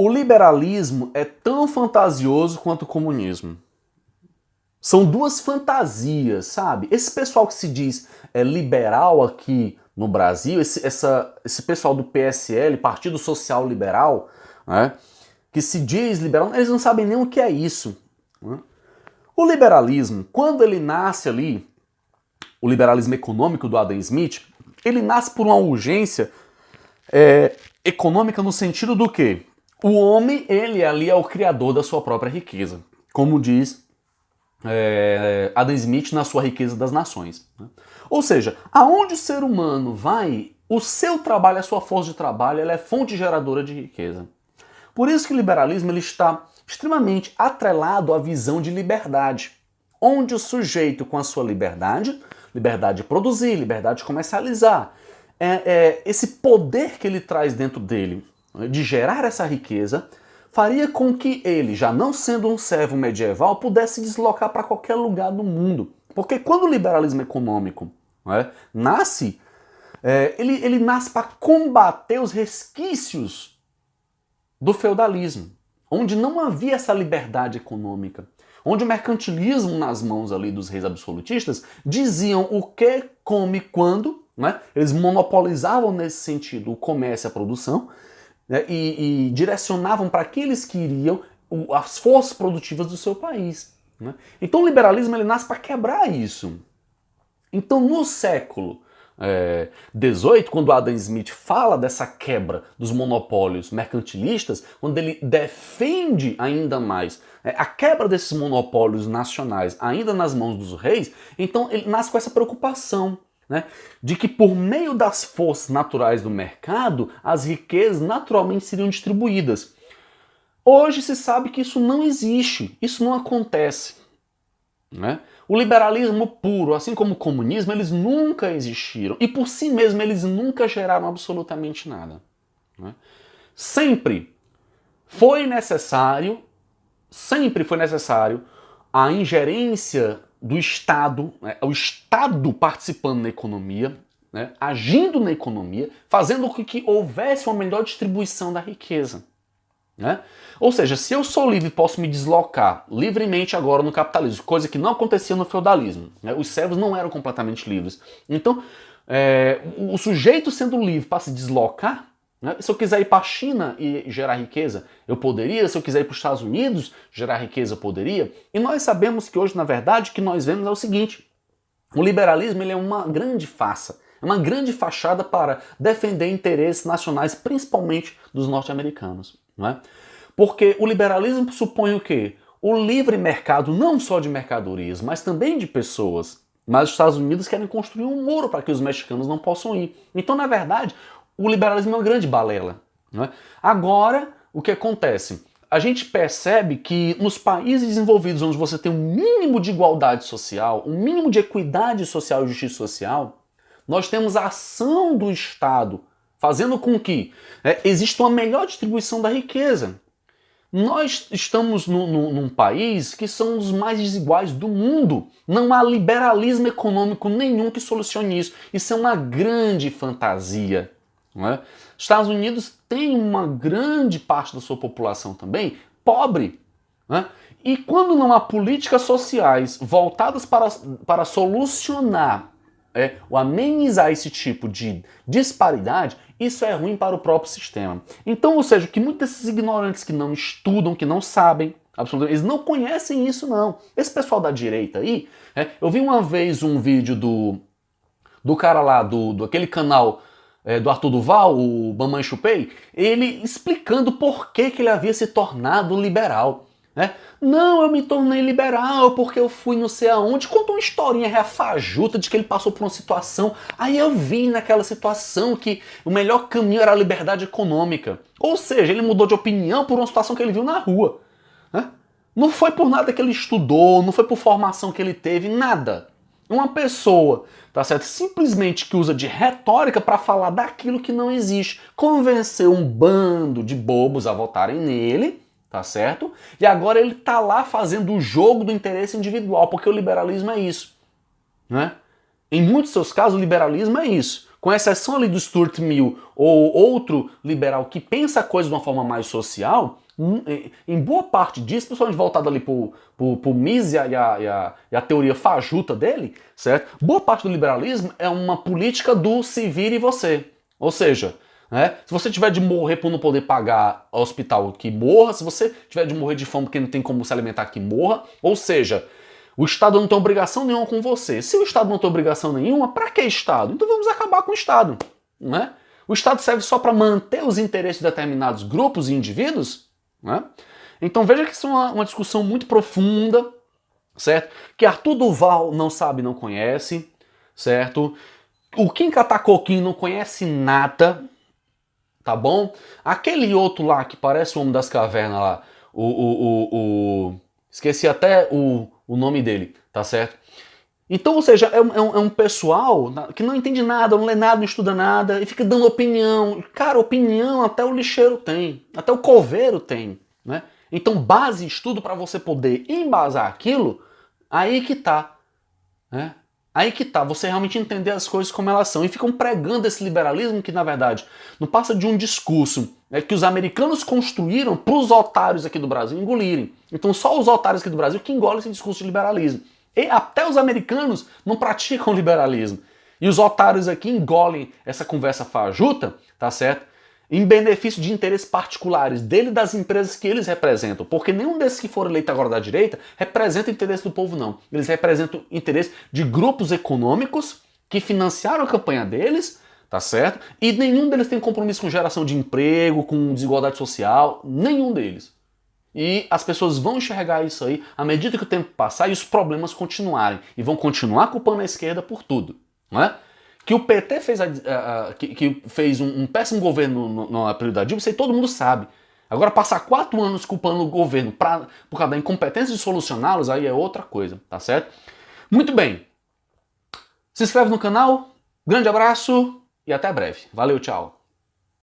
O liberalismo é tão fantasioso quanto o comunismo. São duas fantasias, sabe? Esse pessoal que se diz liberal aqui no Brasil, esse pessoal do PSL, Partido Social Liberal, né, que se diz liberal, eles não sabem nem o que é isso. Né? O liberalismo, quando ele nasce ali, o liberalismo econômico do Adam Smith, ele nasce por uma urgência econômica no sentido do quê? O homem, ele ali é o criador da sua própria riqueza, como diz Adam Smith na sua Riqueza das Nações. Né? Ou seja, aonde o ser humano vai, o seu trabalho, a sua força de trabalho, ela é fonte geradora de riqueza. Por isso que o liberalismo ele está extremamente atrelado à visão de liberdade, onde o sujeito com a sua liberdade de produzir, liberdade de comercializar, esse poder que ele traz dentro dele de gerar essa riqueza, faria com que ele, já não sendo um servo medieval, pudesse deslocar para qualquer lugar do mundo. Porque quando o liberalismo econômico nasce, ele nasce para combater os resquícios do feudalismo, onde não havia essa liberdade econômica, onde o mercantilismo nas mãos ali dos reis absolutistas diziam o que, como e quando, né? Eles monopolizavam nesse sentido o comércio e a produção, né? E direcionavam para que eles queriam as forças produtivas do seu país. Né? Então o liberalismo ele nasce para quebrar isso. Então no século XVIII, quando Adam Smith fala dessa quebra dos monopólios mercantilistas, quando ele defende ainda mais a quebra desses monopólios nacionais ainda nas mãos dos reis, então ele nasce com essa preocupação, né, de que por meio das forças naturais do mercado, as riquezas naturalmente seriam distribuídas. Hoje se sabe que isso não existe, isso não acontece. Né? O liberalismo puro, assim como o comunismo, eles nunca existiram. E por si mesmo eles nunca geraram absolutamente nada. Né? Sempre foi necessário a ingerência do Estado, né? O Estado participando na economia, né? Agindo na economia, fazendo com que houvesse uma melhor distribuição da riqueza. Né? Ou seja, se eu sou livre e posso me deslocar livremente agora no capitalismo, coisa que não acontecia no feudalismo, né? Os servos não eram completamente livres. Então, o sujeito sendo livre para se deslocar, né? Se eu quiser ir para a China e gerar riqueza, eu poderia. Se eu quiser ir para os Estados Unidos gerar riqueza, eu poderia. E nós sabemos que hoje, na verdade, o que nós vemos é o seguinte: o liberalismo ele é uma grande farsa, é uma grande fachada para defender interesses nacionais, principalmente dos norte-americanos. Não é? Porque o liberalismo supõe o quê? O livre mercado, não só de mercadorias, mas também de pessoas. Mas os Estados Unidos querem construir um muro para que os mexicanos não possam ir. Então, na verdade, o liberalismo é uma grande balela. Não é? Agora, o que acontece? A gente percebe que nos países desenvolvidos, onde você tem um mínimo de igualdade social, um mínimo de equidade social e justiça social, nós temos a ação do Estado fazendo com que exista uma melhor distribuição da riqueza. Nós estamos num país que são os mais desiguais do mundo. Não há liberalismo econômico nenhum que solucione isso. Isso é uma grande fantasia. Não é? Os Estados Unidos têm uma grande parte da sua população também pobre. Né? E quando não há políticas sociais voltadas para solucionar ou amenizar esse tipo de disparidade, isso é ruim para o próprio sistema. Então, ou seja, que muitos desses ignorantes que não estudam, que não sabem, absolutamente, eles não conhecem isso não. Esse pessoal da direita aí, eu vi uma vez um vídeo do cara lá, do aquele canal do Arthur Duval, o Mamãe Chupei, ele explicando por que ele havia se tornado liberal. Não, eu me tornei liberal porque eu fui não sei aonde. Conta uma historinha refajuta de que ele passou por uma situação. Aí eu vi naquela situação que o melhor caminho era a liberdade econômica. Ou seja, ele mudou de opinião por uma situação que ele viu na rua. Não foi por nada que ele estudou, não foi por formação que ele teve, nada. Uma pessoa, tá certo, simplesmente que usa de retórica para falar daquilo que não existe. Convencer um bando de bobos a votarem nele, tá certo? E agora ele tá lá fazendo o jogo do interesse individual, porque o liberalismo é isso, né? Em muitos seus casos, o liberalismo é isso. com exceção ali do Stuart Mill ou outro liberal que pensa a coisa de uma forma mais social, em boa parte disso, principalmente voltado ali pro Mises e a teoria fajuta dele, certo? Boa parte do liberalismo é uma política do se vire você. Ou seja, né, se você tiver de morrer por não poder pagar hospital, que morra. Se você tiver de morrer de fome porque não tem como se alimentar, que morra. Ou seja, o Estado não tem obrigação nenhuma com você. Se o Estado não tem obrigação nenhuma, para que Estado? Então vamos acabar com o Estado. Né? O Estado serve só para manter os interesses de determinados grupos e indivíduos? Né? Então veja que isso é uma discussão muito profunda, certo? Que Arthur Duval não sabe, não conhece, certo? O Kim Katakokin não conhece nada, tá bom? Aquele outro lá que parece o Homem das Cavernas lá, esqueci até o nome dele, tá certo? Então, ou seja, é um pessoal que não entende nada, não lê nada, não estuda nada e fica dando opinião. Cara, opinião até o lixeiro tem, até o coveiro tem, né? Então, base e estudo para você poder embasar aquilo, aí que tá, né? Aí que tá, você realmente entender as coisas como elas são. E ficam pregando esse liberalismo que, na verdade, não passa de um discurso que os americanos construíram para os otários aqui do Brasil engolirem. Então, só os otários aqui do Brasil que engolem esse discurso de liberalismo. E até os americanos não praticam liberalismo. E os otários aqui engolem essa conversa fajuta, tá certo? Em benefício de interesses particulares dele e das empresas que eles representam. Porque nenhum desses que foram eleitos agora da direita representa o interesse do povo, não. Eles representam o interesse de grupos econômicos que financiaram a campanha deles, tá certo? E nenhum deles tem compromisso com geração de emprego, com desigualdade social, nenhum deles. E as pessoas vão enxergar isso aí à medida que o tempo passar e os problemas continuarem. E vão continuar culpando a esquerda por tudo, não é? Que o PT fez um péssimo governo na período da Dilma, isso aí todo mundo sabe. Agora, passar 4 anos culpando o governo por causa da incompetência de solucioná-los, aí é outra coisa, tá certo? Muito bem. Se inscreve no canal, grande abraço e até breve. Valeu, tchau.